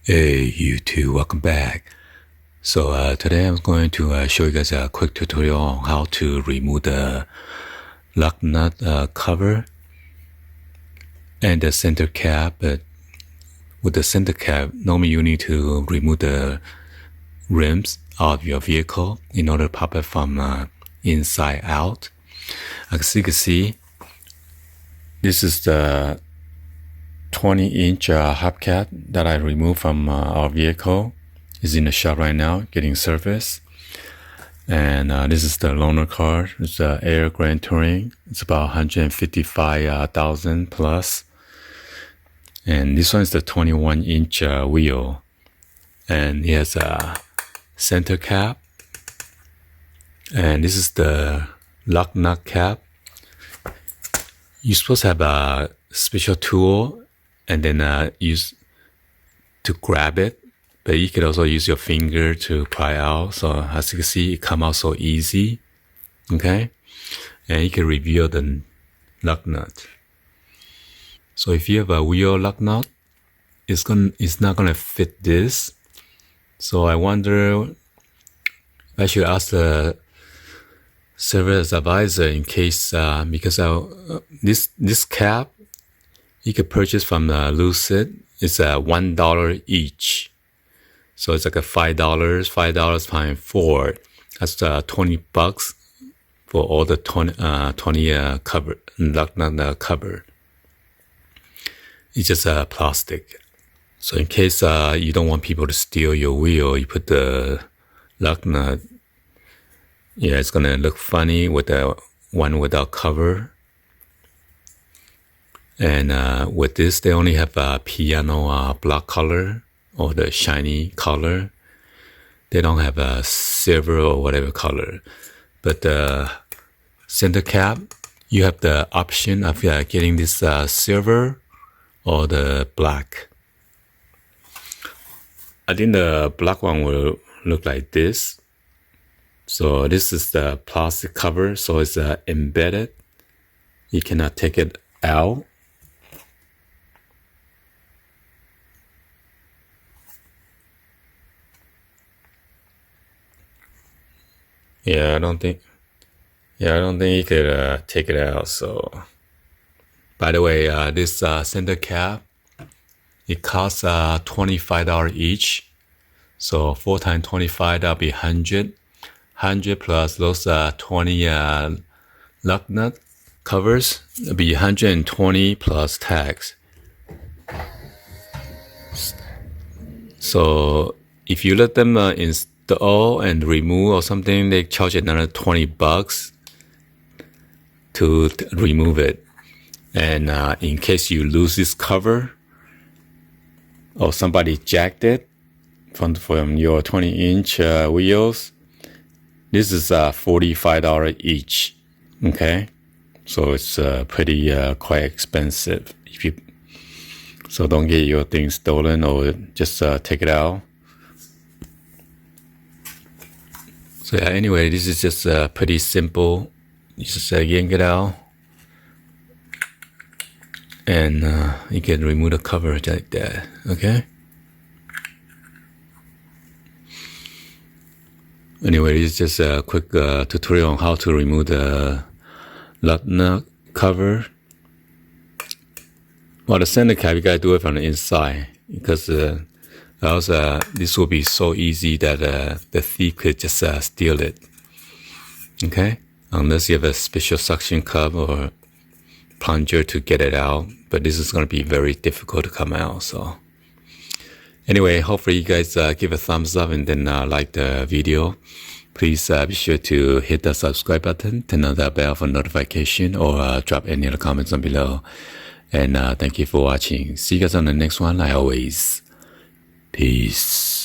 Hey YouTube, welcome back. So today I'm going to show you guys a quick tutorial on how to remove the lug nut cover and the center cap. But with the center cap, normally you need to remove the rims of your vehicle in order to pop it from inside out. As you can see, this is the 20-inch hubcap that I removed from our vehicle. Is in the shop right now getting service. And this is the loaner car. It's the Air Grand Touring. It's about 155,000 plus. And this one is the 21-inch wheel. And it has a center cap. And this is the lug nut cap. You're supposed to have a special tool and then use to grab it, but you could also use your finger to pry out. So as you can see, it come out so easy. Okay, and you can reveal the lug nut. So if you have a wheel lug nut, it's not gonna fit this. So I wonder if I should ask the service advisor in case because this cap you could purchase from LUCID. It's $1 each. So it's like a $5 times 4. That's $20 for all the 20 cover, lug nut cover. It's just plastic. So in case you don't want people to steal your wheel, you put the lug nut. Yeah, it's gonna look funny with the one without cover. And with this, they only have a piano black color or the shiny color. They don't have a silver or whatever color. But the center cap, you have the option of getting this silver or the black. I think the black one will look like this. So this is the plastic cover, so it's embedded. You cannot take it out. Yeah, I don't think you could take it out. So, by the way, this center cap, it costs $25 each. So 4 times 25, that'll be 100. 100 plus those 20 lug nut covers, it'll be 120 plus tax. So if you let them install and remove or something, they charge another $20 to remove it. And in case you lose this cover or somebody jacked it from your 20-inch wheels, this is $45 each. Okay, so it's pretty quite expensive. So don't get your things stolen or just take it out. So yeah, anyway, this is just pretty simple. You just yank it out, and you can remove the cover like that. Okay. Anyway, this is just a quick tutorial on how to remove the lug nut cover. Well, the center cap, you gotta do it from the inside because else this will be so easy that the thief could just steal it. Okay, unless you have a special suction cup or plunger to get it out, but this is gonna be very difficult to come out. So anyway, hopefully you guys give a thumbs up and then like the video. Please be sure to hit the subscribe button, turn on the bell for notification, or drop any other comments on below. And thank you for watching. See you guys on the next one. Like always, peace.